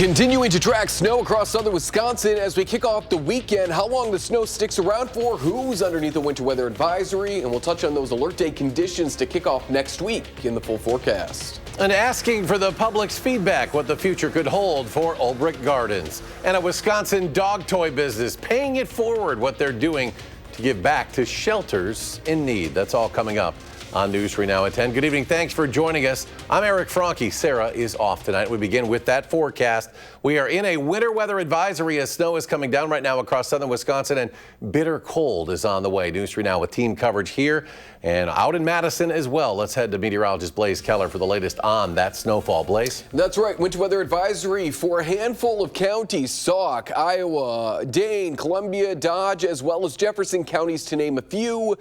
Continuing to track snow across southern Wisconsin as we kick off the weekend. How long the snow sticks around for, who's underneath the winter weather advisory, and we'll touch on those alert day conditions to kick off next week in the full forecast. And asking for the public's feedback what the future could hold for Ulbrich Gardens. And a Wisconsin dog toy business paying it forward what they're doing to give back to shelters in need. That's all coming up on News 3 Now at 10. Good evening. Thanks for joining us. I'm Eric Franke. Sarah is off tonight. We begin with that forecast. We are in a winter weather advisory as snow is coming down right now across southern Wisconsin, and bitter cold is on the way. News 3 Now with team coverage here and out in Madison as well. Let's head to meteorologist Blaise Keller for the latest on that snowfall. Blaise? That's right. Winter weather advisory for a handful of counties: Sauk, Iowa, Dane, Columbia, Dodge, as well as Jefferson counties, to name a few,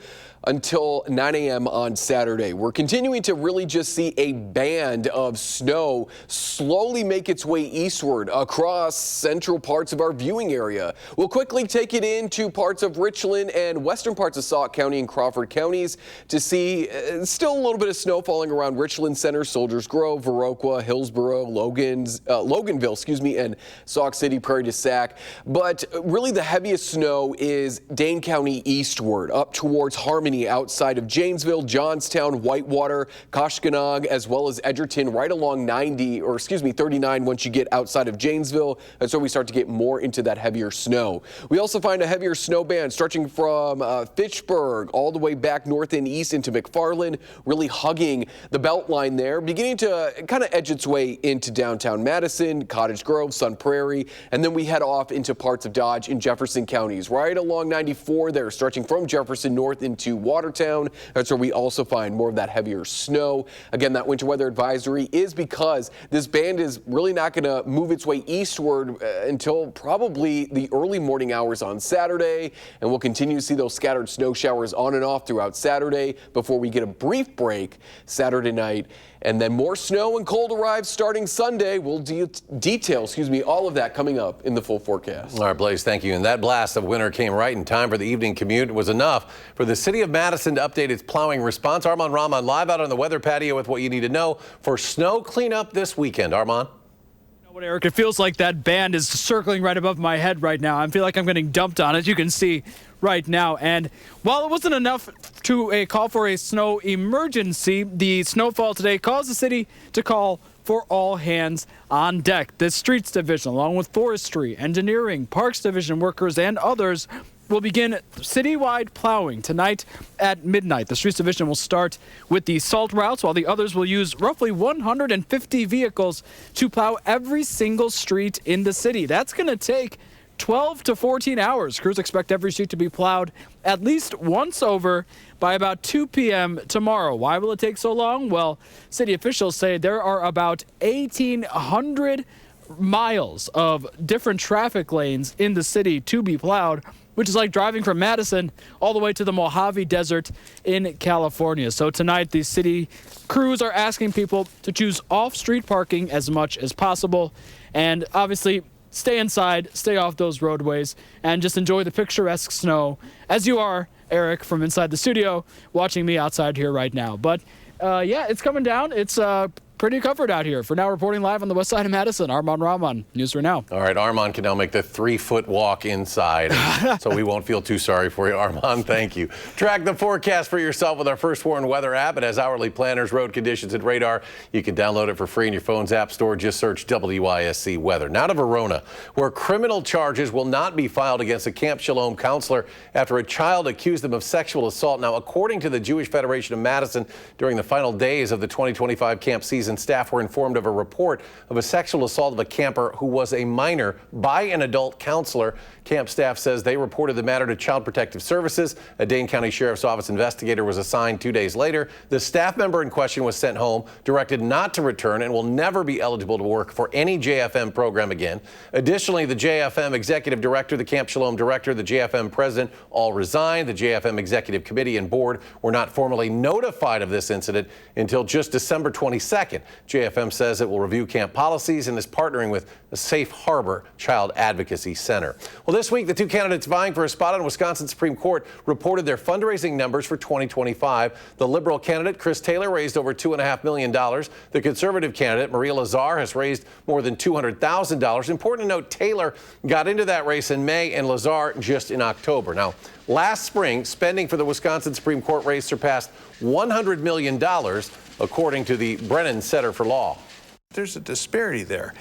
until 9 a.m. on Saturday. We're continuing to really just see a band of snow slowly make its way eastward across central parts of our viewing area. We'll quickly take it into parts of Richland and western parts of Sauk County and Crawford counties to see still a little bit of snow falling around Richland Center, Soldiers Grove, Viroqua, Hillsboro, Loganville, and Sauk City, Prairie du Sac. But really the heaviest snow is Dane County eastward up towards Harmony, outside of Janesville, Johnstown, Whitewater, Koshkonong, as well as Edgerton, right along 39 once you get outside of Janesville. That's where we start to get more into that heavier snow. We also find a heavier snow band stretching from Fitchburg all the way back north and east into McFarland, really hugging the belt line there, beginning to kind of edge its way into downtown Madison, Cottage Grove, Sun Prairie, and then we head off into parts of Dodge and Jefferson counties, right along 94 there, stretching from Jefferson north into Watertown. That's where we also find more of that heavier snow. Again, that winter weather advisory is because this band is really not going to move its way eastward until probably the early morning hours on Saturday, and we'll continue to see those scattered snow showers on and off throughout Saturday before we get a brief break Saturday night. And then more snow and cold arrives starting Sunday. We'll detail all of that coming up in the full forecast. All right, Blaise, thank you. And that blast of winter came right in time for the evening commute. It was enough for the city of Madison to update its plowing response. Armand Rahman live out on the weather patio with what you need to know for snow cleanup this weekend. Armand? Eric, it feels like that band is circling right above my head right now. I feel like I'm getting dumped on, as you can see right now. And while it wasn't enough to call for a snow emergency, the snowfall today caused the city to call for all hands on deck. The Streets Division, along with Forestry, Engineering, Parks Division workers, and others, will begin citywide plowing tonight at midnight. The Streets Division will start with the salt routes, while the others will use roughly 150 vehicles to plow every single street in the city. That's going to take 12 to 14 hours. Crews expect every street to be plowed at least once over by about 2 p.m. tomorrow. Why will it take so long? Well, city officials say there are about 1,800 miles of different traffic lanes in the city to be plowed, which is like driving from Madison all the way to the Mojave Desert in California. So tonight, the city crews are asking people to choose off-street parking as much as possible. And obviously, stay inside, stay off those roadways, and just enjoy the picturesque snow, as you are, Eric, from inside the studio, watching me outside here right now. But yeah, it's coming down. It's pretty covered out here. For now, reporting live on the west side of Madison, Armand Rahman, News 3 Now. All right, Armand can now make the 3-foot walk inside, so we won't feel too sorry for you, Armand. Thank you. Track the forecast for yourself with our First Warn weather app. It has hourly planners, road conditions, and radar. You can download it for free in your phone's app store. Just search WYSC Weather. Now to Verona, where criminal charges will not be filed against a Camp Shalom counselor after a child accused them of sexual assault. Now, according to the Jewish Federation of Madison, during the final days of the 2025 camp season, staff were informed of a report of a sexual assault of a camper who was a minor by an adult counselor. Camp staff says they reported the matter to Child Protective Services. A Dane County Sheriff's Office investigator was assigned 2 days later. The staff member in question was sent home, directed not to return, and will never be eligible to work for any JFM program again. Additionally, the JFM executive director, the Camp Shalom director, the JFM president all resigned. The JFM executive committee and board were not formally notified of this incident until just December 22nd. 22nd. JFM says it will review camp policies and is partnering with the Safe Harbor Child Advocacy Center. Well, this week, the two candidates vying for a spot on Wisconsin Supreme Court reported their fundraising numbers for 2025. The Liberal candidate, Chris Taylor, raised over $2.5 million. The Conservative candidate, Maria Lazar, has raised more than $200,000. Important to note, Taylor got into that race in May and Lazar just in October. Now, last spring, spending for the Wisconsin Supreme Court race surpassed $100 million, according to the Brennan Center for Law. There's a disparity there.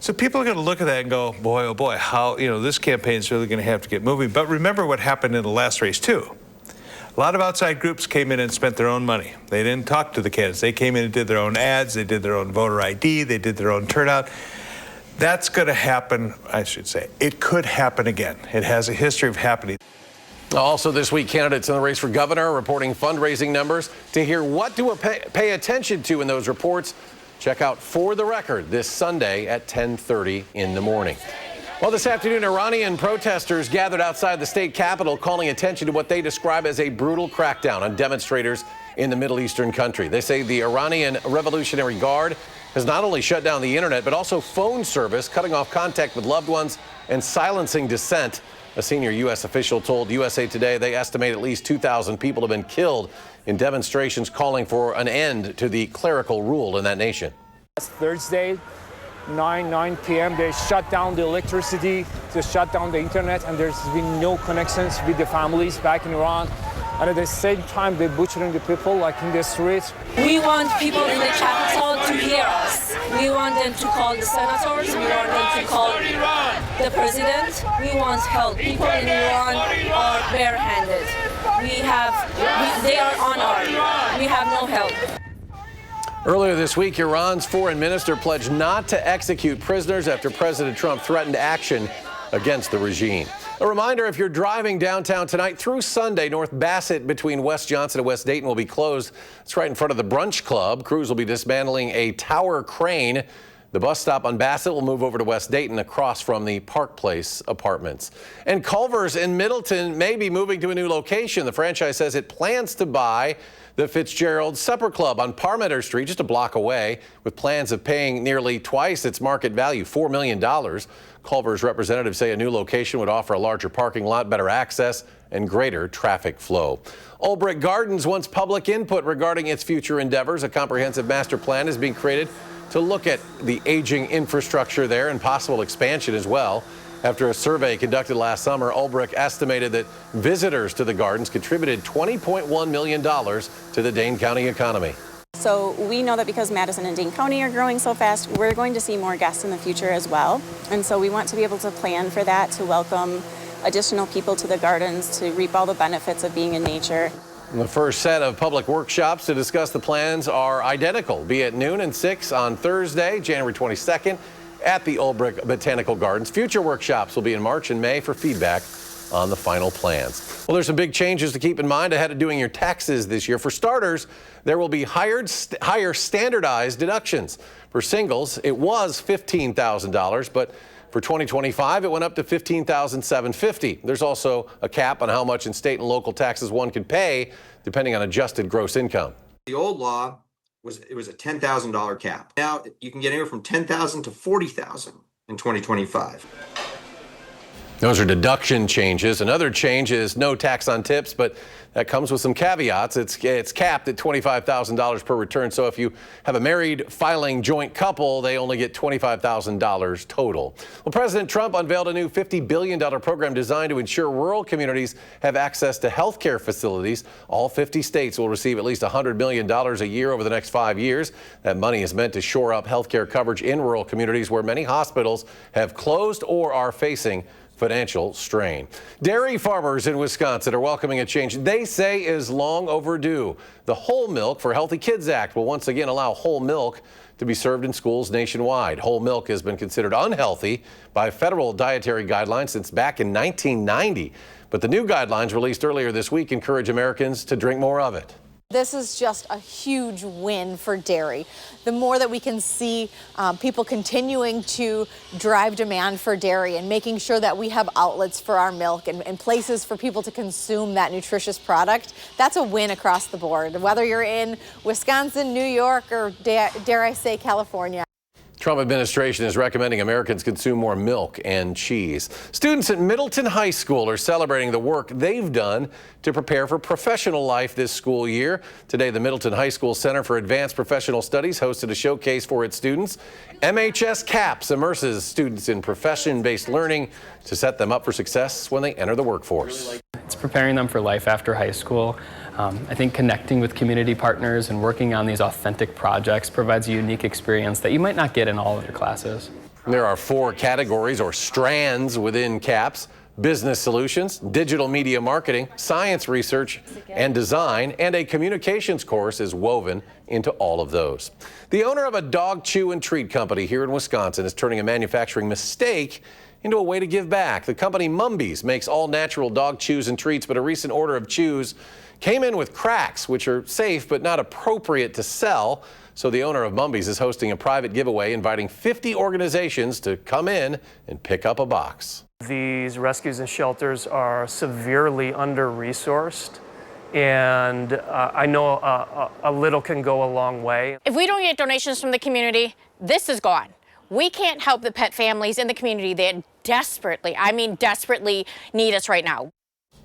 So people are going to look at that and go, boy, oh boy, how, this campaign's really going to have to get moving. But remember what happened in the last race, too. A lot of outside groups came in and spent their own money. They didn't talk to the candidates. They came in and did their own ads. They did their own voter ID. They did their own turnout. That's going to happen, I should say. It could happen again. It has a history of happening. Also this week, candidates in the race for governor are reporting fundraising numbers. To hear what to pay attention to in those reports, check out For the Record this Sunday at 10:30 in the morning. Well, this afternoon, Iranian protesters gathered outside the state capitol calling attention to what they describe as a brutal crackdown on demonstrators in the Middle Eastern country. They say the Iranian Revolutionary Guard has not only shut down the internet, but also phone service, cutting off contact with loved ones and silencing dissent. A senior U.S. official told USA Today they estimate at least 2,000 people have been killed in demonstrations calling for an end to the clerical rule in that nation. Last Thursday, 9 p.m., they shut down the electricity, they shut down the internet, and there's been no connections with the families back in Iran. And at the same time, they're butchering the people like in the streets. We want people in the capital to hear us. We want them to call the senators. We want them to call the president. We want help. People in Iran are barehanded. They are unarmed. We have no help. Earlier this week, Iran's foreign minister pledged not to execute prisoners after President Trump threatened action against the regime. A reminder, if you're driving downtown tonight through Sunday, North Bassett between West Johnson and West Dayton will be closed. It's right in front of the Brunch Club. Crews will be dismantling a tower crane. The bus stop on Bassett will move over to West Dayton across from the Park Place apartments. And Culver's in Middleton may be moving to a new location. The franchise says it plans to buy the Fitzgerald Supper Club on Parmenter Street, just a block away, with plans of paying nearly twice its market value, $4 million. Culver's representatives say a new location would offer a larger parking lot, better access, and greater traffic flow. Olbrich Gardens wants public input regarding its future endeavors. A comprehensive master plan is being created to look at the aging infrastructure there and possible expansion as well. After a survey conducted last summer, Olbrich estimated that visitors to the gardens contributed $20.1 million to the Dane County economy. So we know that because Madison and Dane County are growing so fast, we're going to see more guests in the future as well. And so we want to be able to plan for that, to welcome additional people to the gardens, to reap all the benefits of being in nature. The first set of public workshops to discuss the plans are identical. Be at noon and 6 on Thursday, January 22nd. At the Olbrich Botanical Gardens. Future workshops will be in March and May for feedback on the final plans. Well, there's some big changes to keep in mind ahead of doing your taxes this year. For starters, there will be higher standardized deductions. For singles, it was $15,000, but for 2025, it went up to $15,750. There's also a cap on how much in state and local taxes one can pay, depending on adjusted gross income. The old law was a $10,000 cap. Now you can get anywhere from $10,000 to $40,000 in 2025. Those are deduction changes. Another change is no tax on tips, but that comes with some caveats. It's capped at $25,000 per return. So if you have a married filing joint couple, they only get $25,000 total. Well, President Trump unveiled a new $50 billion program designed to ensure rural communities have access to health care facilities. All 50 states will receive at least $100 million a year over the next 5 years. That money is meant to shore up health care coverage in rural communities where many hospitals have closed or are facing financial strain. Dairy farmers in Wisconsin are welcoming a change they say is long overdue. The Whole Milk for Healthy Kids Act will once again allow whole milk to be served in schools nationwide. Whole milk has been considered unhealthy by federal dietary guidelines since back in 1990. But the new guidelines released earlier this week encourage Americans to drink more of it. This is just a huge win for dairy. The more that we can see people continuing to drive demand for dairy and making sure that we have outlets for our milk and places for people to consume that nutritious product, that's a win across the board, whether you're in Wisconsin, New York, or dare I say California. Trump administration is recommending Americans consume more milk and cheese. Students at Middleton High School are celebrating the work they've done to prepare for professional life this school year. Today, the Middleton High School Center for Advanced Professional Studies hosted a showcase for its students. MHS CAPS immerses students in profession-based learning to set them up for success when they enter the workforce. It's preparing them for life after high school. I think connecting with community partners and working on these authentic projects provides a unique experience that you might not get in all of your classes. There are 4 categories or strands within CAPS: business solutions, digital media marketing, science research and design, and a communications course is woven into all of those. The owner of a dog chew and treat company here in Wisconsin is turning a manufacturing mistake into a way to give back. The company Mumby's makes all natural dog chews and treats, but a recent order of chews came in with cracks, which are safe but not appropriate to sell. So the owner of Mumby's is hosting a private giveaway, inviting 50 organizations to come in and pick up a box. These rescues and shelters are severely under-resourced, and I know a little can go a long way. If we don't get donations from the community, this is gone. We can't help the pet families in the community that desperately, I mean desperately, need us right now.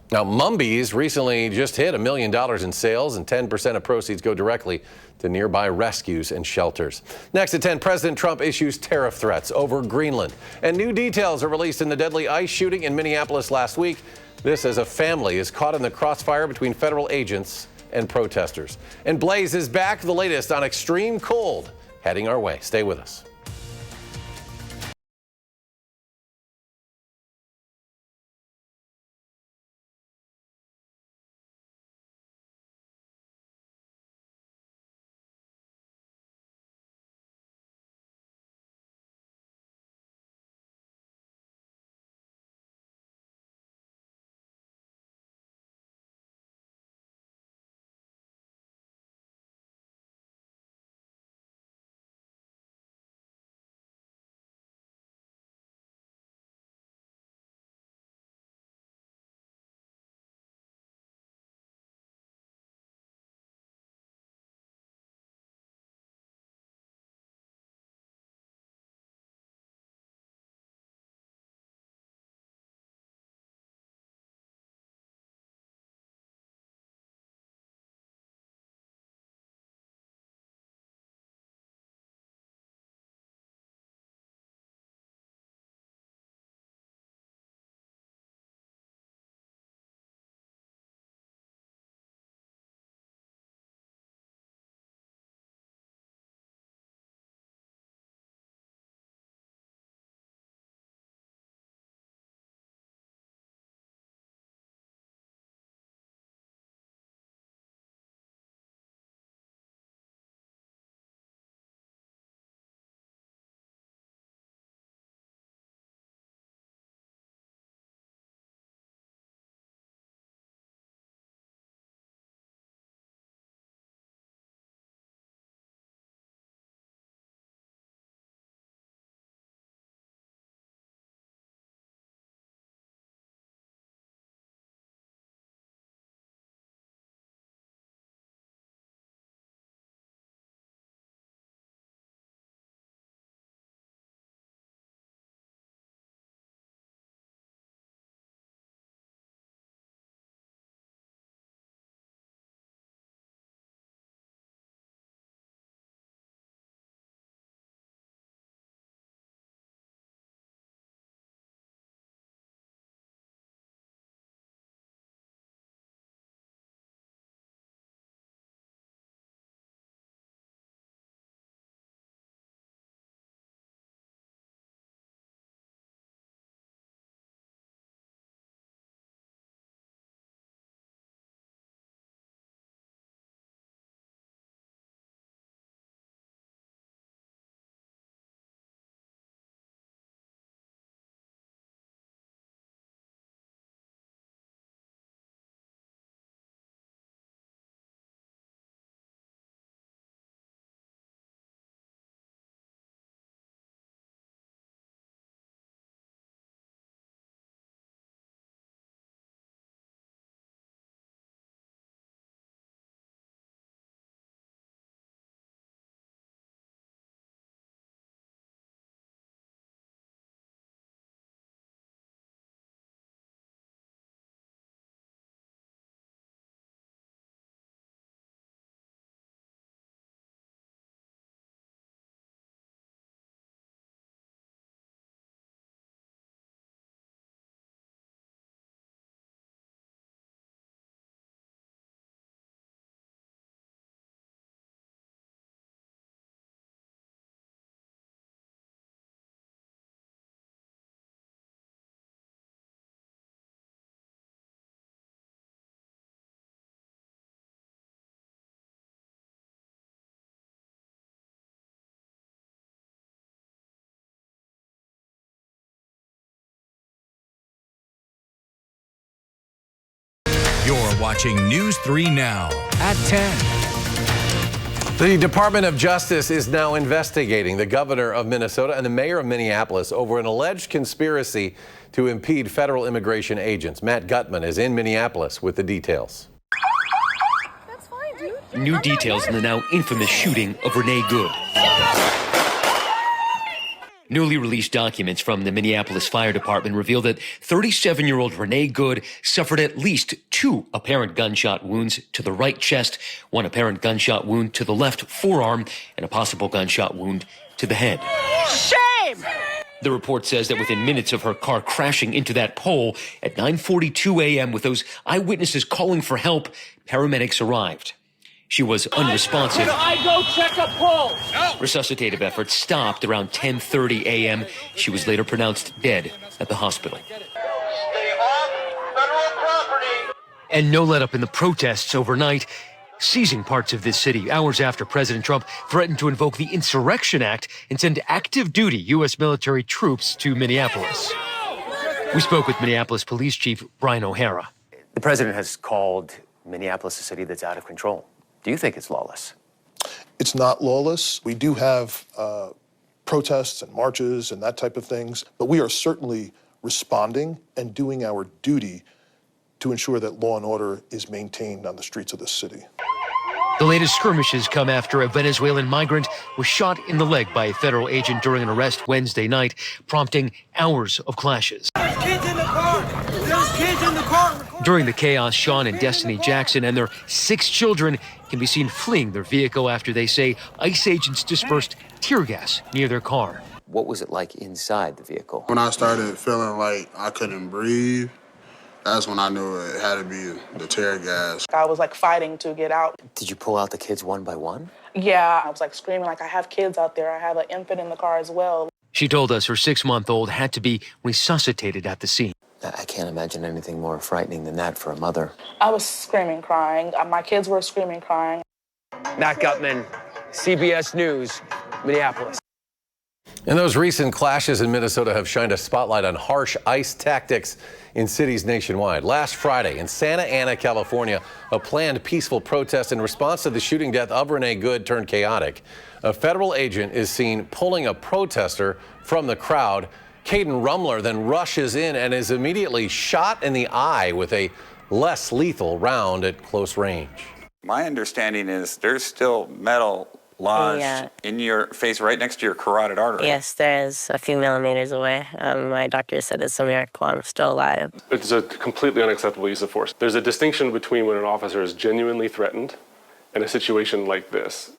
Now, Mumby's recently just hit $1 million in sales, and 10% of proceeds go directly to nearby rescues and shelters. Next at 10, President Trump issues tariff threats over Greenland. And new details are released in the deadly ICE shooting in Minneapolis last week. This as a family is caught in the crossfire between federal agents and protesters. And Blaze is back, the latest on extreme cold heading our way. Stay with us. You're watching News 3 Now at 10. The Department of Justice is now investigating the governor of Minnesota and the mayor of Minneapolis over an alleged conspiracy to impede federal immigration agents. Matt Gutman is in Minneapolis with the details. New details in the now infamous shooting of Renee Good. Newly released documents from the Minneapolis Fire Department reveal that 37-year-old Renee Good suffered at least 2 apparent gunshot wounds to the right chest, 1 apparent gunshot wound to the left forearm, and a possible gunshot wound to the head. Shame! The report says that within minutes of her car crashing into that pole at 9:42 a.m. with those eyewitnesses calling for help, paramedics arrived. She was unresponsive. Can I go check a pulse? No. Resuscitative efforts stopped around 10:30 a.m. She was later pronounced dead at the hospital. Stay off federal property. And no let up in the protests overnight, seizing parts of this city hours after President Trump threatened to invoke the Insurrection Act and send active duty U.S. military troops to Minneapolis. We spoke with Minneapolis Police Chief Brian O'Hara. The president has called Minneapolis a city that's out of control. Do you think it's lawless? It's not lawless. We do have protests and marches and that type of things, but we are certainly responding and doing our duty to ensure that law and order is maintained on the streets of this city. The latest skirmishes come after a Venezuelan migrant was shot in the leg by a federal agent during an arrest Wednesday night, prompting hours of clashes. There's kids in the car. There's kids in the car. During the chaos, Sean and Destiny Jackson and their 6 children can be seen fleeing their vehicle after they say ICE agents dispersed tear gas near their car. What was it like inside the vehicle? When I started feeling like I couldn't breathe, that's when I knew it had to be the tear gas. I was like fighting to get out. Did you pull out the kids one by one? Yeah, I was like screaming like I have kids out there. I have an infant in the car as well. She told us her 6-month-old had to be resuscitated at the scene. I can't imagine anything more frightening than that for a mother. I was screaming, crying. My kids were screaming, crying. Matt Gutman, CBS News, Minneapolis. And those recent clashes in Minnesota have shined a spotlight on harsh ICE tactics in cities nationwide. Last Friday in Santa Ana, California, a planned peaceful protest in response to the shooting death of Renee Good turned chaotic. A federal agent is seen pulling a protester from the crowd. Caden Rumler then rushes in and is immediately shot in the eye with a less lethal round at close range. My understanding is there's still metal lodged in your face right next to your carotid artery. Yes, there is, a few millimeters away. My doctor said it's a miracle I'm still alive. It's a completely unacceptable use of force. There's a distinction between when an officer is genuinely threatened and a situation like this.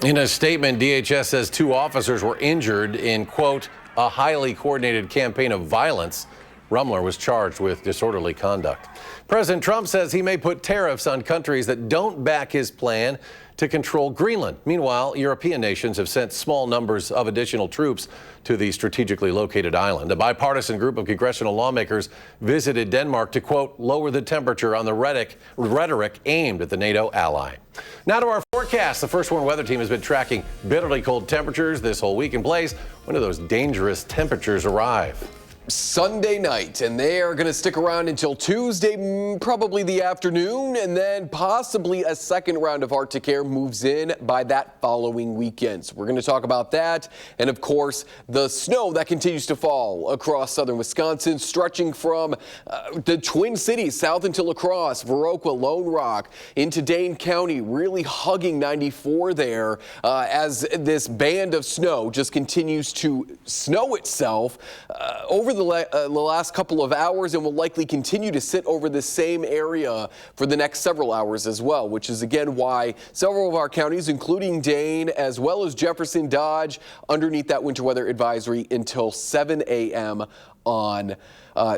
In a statement, DHS says 2 officers were injured in, quote, a highly coordinated campaign of violence. Rumler was charged with disorderly conduct. President Trump says he may put tariffs on countries that don't back his plan to control Greenland. Meanwhile, European nations have sent small numbers of additional troops to the strategically located island. A bipartisan group of congressional lawmakers visited Denmark to, quote, lower the temperature on the rhetoric aimed at the NATO ally. Now to our forecast. The First Warn Weather Team has been tracking bitterly cold temperatures this whole week in place. When do those dangerous temperatures arrive? Sunday night, and they are going to stick around until Tuesday, probably the afternoon, and then possibly a second round of Arctic air moves in by that following weekend. So we're going to talk about that, and of course, the snow that continues to fall across southern Wisconsin, stretching from the Twin Cities south until across Viroqua, Lone Rock, into Dane County, really hugging 94 there as this band of snow just continues to snow itself over the last couple of hours, and will likely continue to sit over the same area for the next several hours as well, which is again why several of our counties, including Dane as well as Jefferson, Dodge, underneath that winter weather advisory until 7 a.m. on 9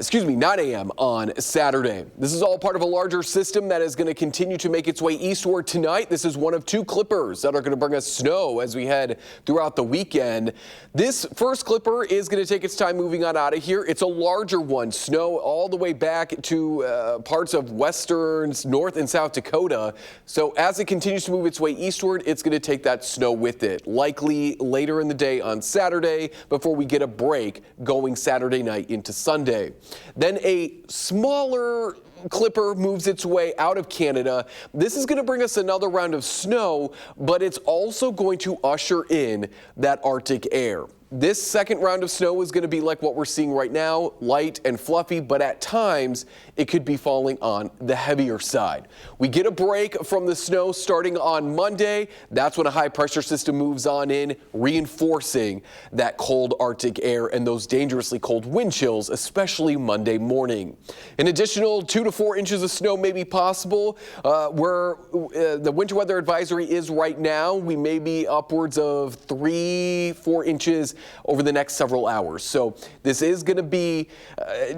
a.m. on Saturday. This is all part of a larger system that is going to continue to make its way eastward tonight. This is one of 2 clippers that are going to bring us snow as we head throughout the weekend. This first clipper is going to take its time moving on out of here, it's a larger one. Snow all the way back to parts of western, North and South Dakota. So as it continues to move its way eastward, it's going to take that snow with it. Likely later in the day on Saturday before we get a break going Saturday night into Sunday. Then a smaller clipper moves its way out of Canada. This is going to bring us another round of snow, but it's also going to usher in that Arctic air. This second round of snow is going to be like what we're seeing right now, light and fluffy, but at times it could be falling on the heavier side. We get a break from the snow starting on Monday. That's when a high pressure system moves on in, reinforcing that cold Arctic air and those dangerously cold wind chills, especially Monday morning. An additional 2 to 4 inches of snow may be possible. Where the winter weather advisory is right now, we may be upwards of 3-4 inches over the next several hours. So this is going to be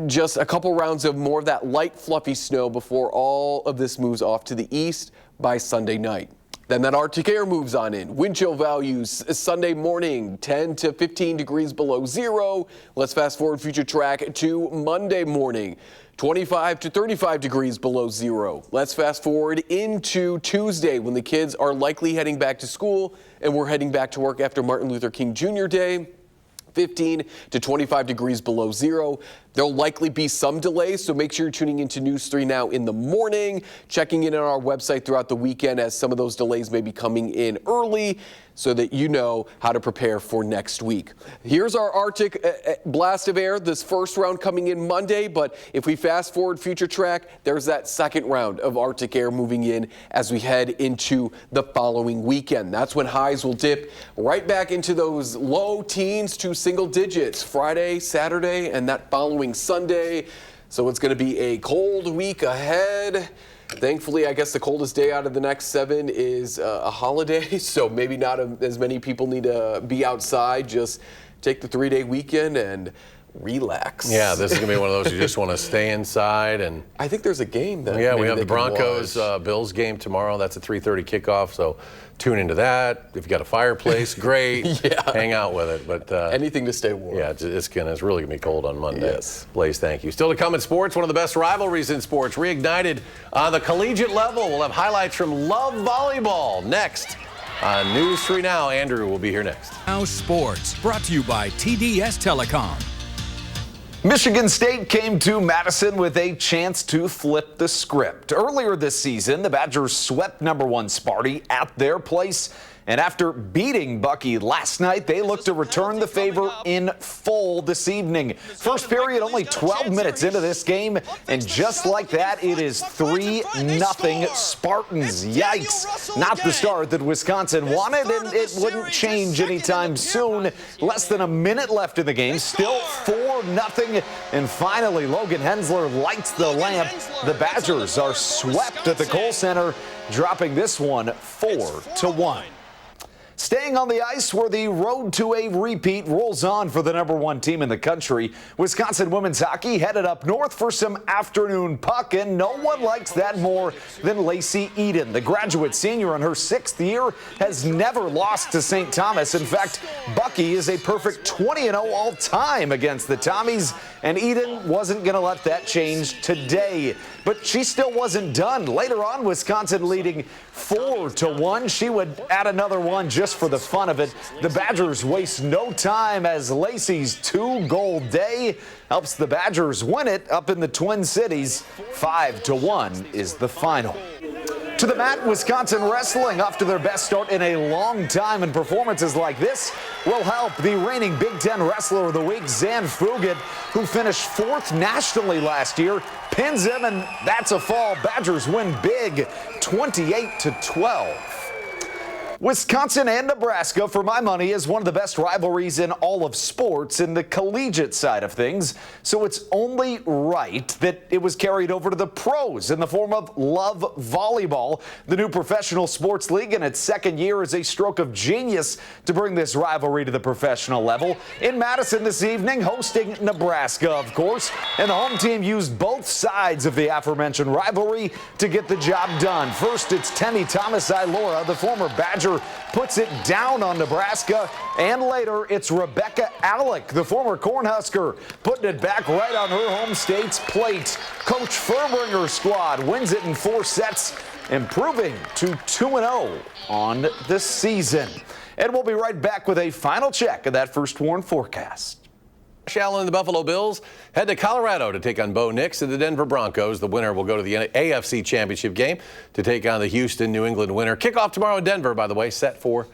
just a couple rounds of more of that light fluffy snow before all of this moves off to the east by Sunday night. Then that Arctic air moves on in. Wind chill values Sunday morning, 10 to 15 degrees below zero. Let's fast forward future track to Monday morning, 25 to 35 degrees below zero. Let's fast forward into Tuesday when the kids are likely heading back to school and we're heading back to work after Martin Luther King Jr. Day. 15 to 25 degrees below zero. There'll likely be some delays, so make sure you're tuning into News 3 Now in the morning, checking in on our website throughout the weekend as some of those delays may be coming in early so that you know how to prepare for next week. Here's our Arctic blast of air, this first round coming in Monday, but if we fast forward future track, there's that second round of Arctic air moving in as we head into the following weekend. That's when highs will dip right back into those low teens to single digits Friday, Saturday, and that following Sunday. So it's going to be a cold week ahead. Thankfully, I guess the coldest day out of the next 7 is a holiday, so maybe not as many people need to be outside. Just take the 3-day weekend and relax. Yeah, this is going to be one of those you just want to stay inside. And I think there's a game that yeah, we have the Broncos Bills game tomorrow. That's a 3:30 kickoff, so tune into that. If you got a fireplace, great. Yeah. Hang out with it. But anything to stay warm. Yeah, it's really going to be cold on Monday. Yes. Blaze, thank you. Still to come in sports, one of the best rivalries in sports, reignited on the collegiate level. We'll have highlights from Love Volleyball next on News 3 Now. Andrew will be here next. Now Sports, brought to you by TDS Telecom. Michigan State came to Madison with a chance to flip the script. Earlier this season, the Badgers swept #1 Sparty at their place. And after beating Bucky last night, they look to return the favor in full this evening. First period, only 12 minutes into this game, and just like that, it is 3-0 Spartans. Yikes. Not the start that Wisconsin wanted, and it wouldn't change anytime soon. Less than a minute left in the game, still 4-0, and finally, Logan Hensler lights the lamp. The Badgers are swept at the Kohl Center, dropping this one 4-1. Staying on the ice where the road to a repeat rolls on for the #1 team in the country. Wisconsin women's hockey headed up north for some afternoon puck, and no one likes that more than Lacey Eden. The graduate senior in her 6th year has never lost to St. Thomas. In fact, Bucky is a perfect 20-0 all-time against the Tommies, and Eden wasn't going to let that change today. But she still wasn't done. Later on, Wisconsin leading 4-1. She would add another one just for the fun of it. The Badgers waste no time as Lacey's 2-goal day helps the Badgers win it up in the Twin Cities. 5-1 is the final. To the mat, Wisconsin wrestling off to their best start in a long time, and performances like this will help the reigning Big Ten Wrestler of the Week, Zan Fugit, who finished 4th nationally last year, pins him, and that's a fall. Badgers win big, 28-12. Wisconsin and Nebraska, for my money, is one of the best rivalries in all of sports in the collegiate side of things. So it's only right that it was carried over to the pros in the form of Love Volleyball. The new professional sports league in its 2nd year is a stroke of genius to bring this rivalry to the professional level. In Madison this evening, hosting Nebraska, of course, and the home team used both sides of the aforementioned rivalry to get the job done. First, it's Temi Thomas-Ilora, the former Badger Badger puts it down on Nebraska. And later, it's Rebecca Alec, the former Cornhusker, putting it back right on her home state's plate. Coach Furbringer's squad wins it in 4 sets, improving to 2-0 on the season. And we'll be right back with a final check of that First Warn forecast. Josh Allen and the Buffalo Bills head to Colorado to take on Bo Nix and the Denver Broncos. The winner will go to the AFC Championship game to take on the Houston New England winner. Kickoff tomorrow in Denver, by the way, set for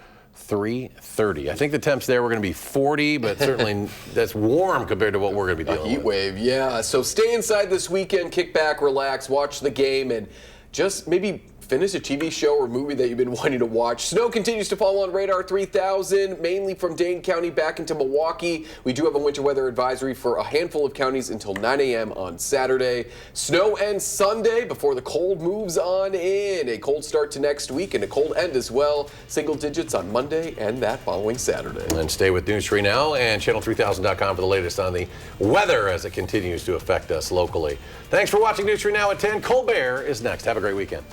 3:30. I think the temps there were going to be 40, but certainly that's warm compared to what we're going to be dealing with. Heat wave, yeah. So stay inside this weekend, kick back, relax, watch the game, and just maybe finish a TV show or movie that you've been wanting to watch. Snow continues to fall on Radar 3000, mainly from Dane County back into Milwaukee. We do have a winter weather advisory for a handful of counties until 9 a.m. on Saturday. Snow ends Sunday before the cold moves on in. A cold start to next week and a cold end as well. Single digits on Monday and that following Saturday. And stay with News 3 Now and channel3000.com for the latest on the weather as it continues to affect us locally. Thanks for watching News 3 Now at 10. Colbert is next. Have a great weekend.